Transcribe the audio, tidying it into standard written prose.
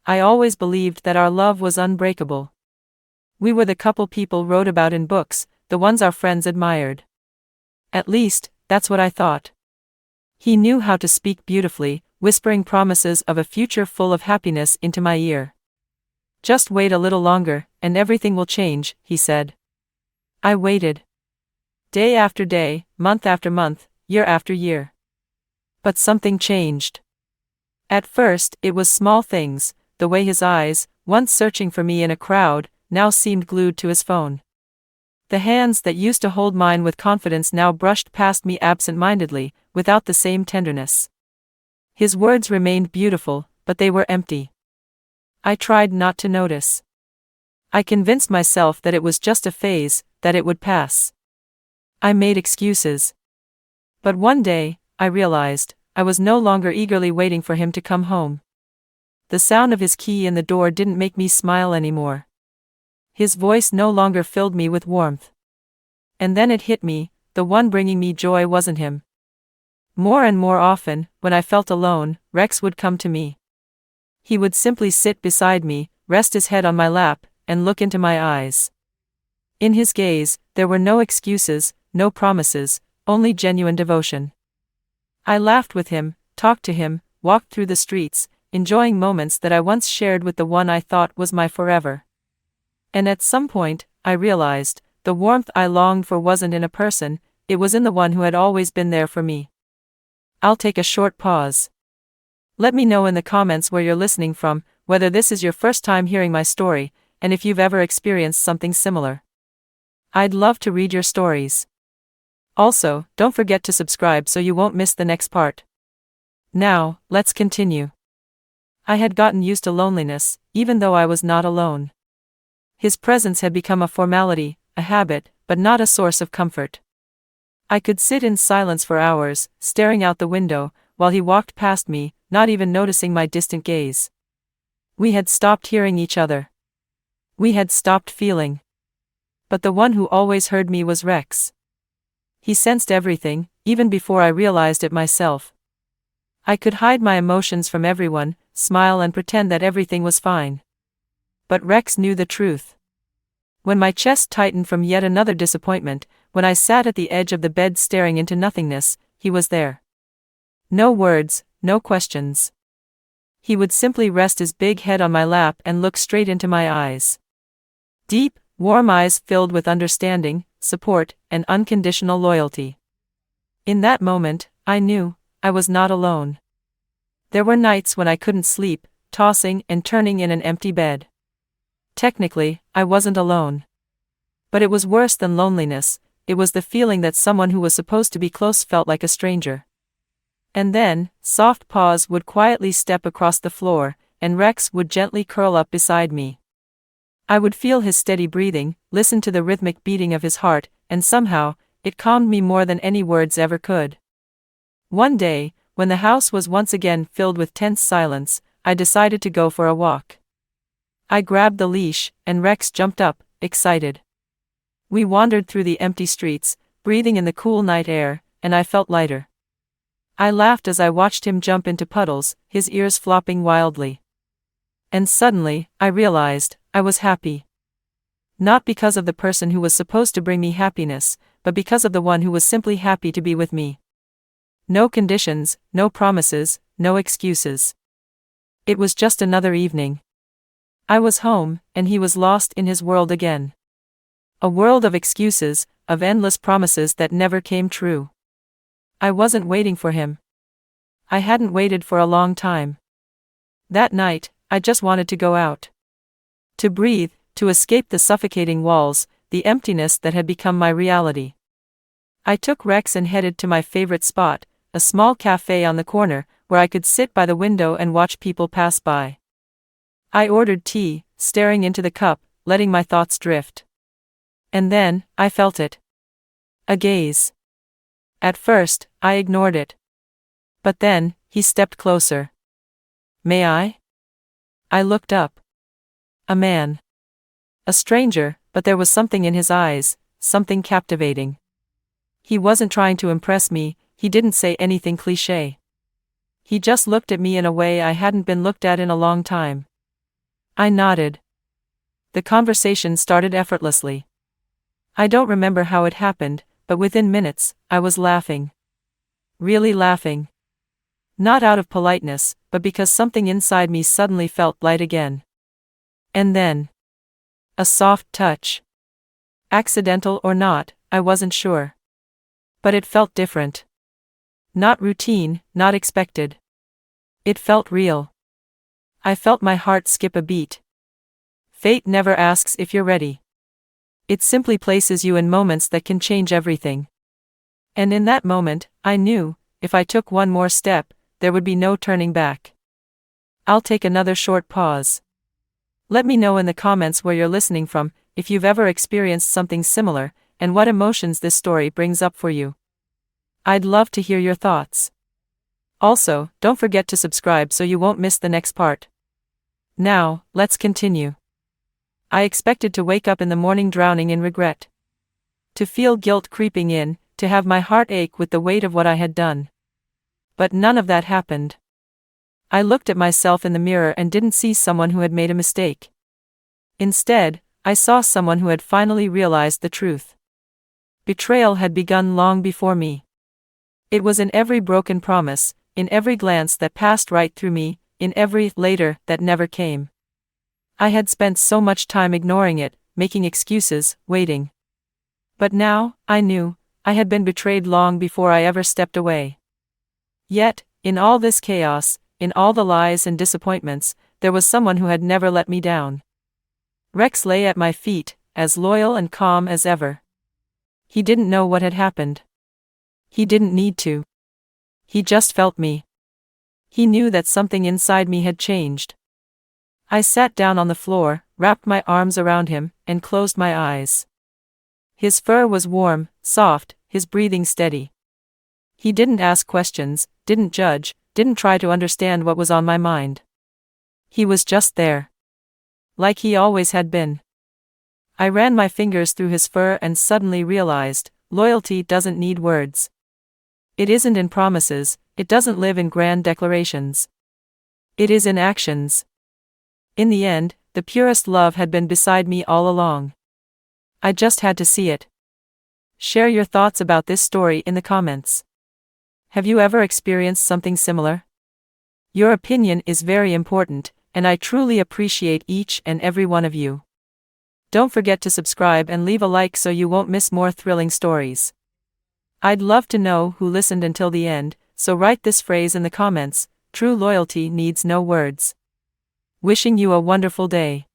I always believed that our love was unbreakable. We were the couple people wrote about in books, the ones our friends admired. At least, that's what I thought. He knew how to speak beautifully, whispering promises of a future full of happiness into my ear. "Just wait a little longer, and everything will change," he said. I waited. Day after day, month after month, year after year. But something changed. At first, it was small things, the way his eyes, once searching for me in a crowd, now seemed glued to his phone. The hands that used to hold mine with confidence now brushed past me absent-mindedly, without the same tenderness. His words remained beautiful, but they were empty. I tried not to notice. I convinced myself that it was just a phase, that it would pass. I made excuses. But one day, I realized, I was no longer eagerly waiting for him to come home. The sound of his key in the door didn't make me smile anymore. His voice no longer filled me with warmth. And then it hit me, the one bringing me joy wasn't him. More and more often, when I felt alone, Rex would come to me. He would simply sit beside me, rest his head on my lap, and look into my eyes. In his gaze, there were no excuses, no promises, only genuine devotion. I laughed with him, talked to him, walked through the streets, enjoying moments that I once shared with the one I thought was my forever. And at some point, I realized, the warmth I longed for wasn't in a person, it was in the one who had always been there for me. I'll take a short pause. Let me know in the comments where you're listening from, whether this is your first time hearing my story, and if you've ever experienced something similar. I'd love to read your stories. Also, don't forget to subscribe so you won't miss the next part. Now, let's continue. I had gotten used to loneliness, even though I was not alone. His presence had become a formality, a habit, but not a source of comfort. I could sit in silence for hours, staring out the window, while he walked past me, not even noticing my distant gaze. We had stopped hearing each other. We had stopped feeling. But the one who always heard me was Rex. He sensed everything, even before I realized it myself. I could hide my emotions from everyone, smile and pretend that everything was fine. But Rex knew the truth. When my chest tightened from yet another disappointment, when I sat at the edge of the bed staring into nothingness, he was there. No words, no questions. He would simply rest his big head on my lap and look straight into my eyes. Deep, warm eyes filled with understanding, support, and unconditional loyalty. In that moment, I knew, I was not alone. There were nights when I couldn't sleep, tossing and turning in an empty bed. Technically, I wasn't alone. But it was worse than loneliness, it was the feeling that someone who was supposed to be close felt like a stranger. And then, soft paws would quietly step across the floor, and Rex would gently curl up beside me. I would feel his steady breathing, listen to the rhythmic beating of his heart, and somehow, it calmed me more than any words ever could. One day, when the house was once again filled with tense silence, I decided to go for a walk. I grabbed the leash, and Rex jumped up, excited. We wandered through the empty streets, breathing in the cool night air, and I felt lighter. I laughed as I watched him jump into puddles, his ears flopping wildly. And suddenly, I realized, I was happy. Not because of the person who was supposed to bring me happiness, but because of the one who was simply happy to be with me. No conditions, no promises, no excuses. It was just another evening. I was home, and he was lost in his world again. A world of excuses, of endless promises that never came true. I wasn't waiting for him. I hadn't waited for a long time. That night, I just wanted to go out. To breathe, to escape the suffocating walls, the emptiness that had become my reality. I took Rex and headed to my favorite spot, a small cafe on the corner, where I could sit by the window and watch people pass by. I ordered tea, staring into the cup, letting my thoughts drift. And then, I felt it. A gaze. At first, I ignored it. But then, he stepped closer. "May I?" I looked up. A man. A stranger, but there was something in his eyes, something captivating. He wasn't trying to impress me, he didn't say anything cliché. He just looked at me in a way I hadn't been looked at in a long time. I nodded. The conversation started effortlessly. I don't remember how it happened, but within minutes, I was laughing. Really laughing. Not out of politeness, but because something inside me suddenly felt light again. And then, a soft touch. Accidental or not, I wasn't sure. But it felt different. Not routine, not expected. It felt real. I felt my heart skip a beat. Fate never asks if you're ready. It simply places you in moments that can change everything. And in that moment, I knew, if I took one more step, there would be no turning back. I'll take another short pause. Let me know in the comments where you're listening from, if you've ever experienced something similar, and what emotions this story brings up for you. I'd love to hear your thoughts. Also, don't forget to subscribe so you won't miss the next part. Now, let's continue. I expected to wake up in the morning drowning in regret. To feel guilt creeping in, to have my heart ache with the weight of what I had done. But none of that happened. I looked at myself in the mirror and didn't see someone who had made a mistake. Instead, I saw someone who had finally realized the truth. Betrayal had begun long before me. It was in every broken promise, in every glance that passed right through me, in every later that never came. I had spent so much time ignoring it, making excuses, waiting. But now, I knew, I had been betrayed long before I ever stepped away. Yet, in all this chaos, in all the lies and disappointments, there was someone who had never let me down. Rex lay at my feet, as loyal and calm as ever. He didn't know what had happened. He didn't need to. He just felt me. He knew that something inside me had changed. I sat down on the floor, wrapped my arms around him, and closed my eyes. His fur was warm, soft, his breathing steady. He didn't ask questions, didn't judge, didn't try to understand what was on my mind. He was just there. Like he always had been. I ran my fingers through his fur and suddenly realized, loyalty doesn't need words. It isn't in promises, it doesn't live in grand declarations. It is in actions. In the end, the purest love had been beside me all along. I just had to see it. Share your thoughts about this story in the comments. Have you ever experienced something similar? Your opinion is very important, and I truly appreciate each and every one of you. Don't forget to subscribe and leave a like so you won't miss more thrilling stories. I'd love to know who listened until the end, so write this phrase in the comments: true loyalty needs no words. Wishing you a wonderful day.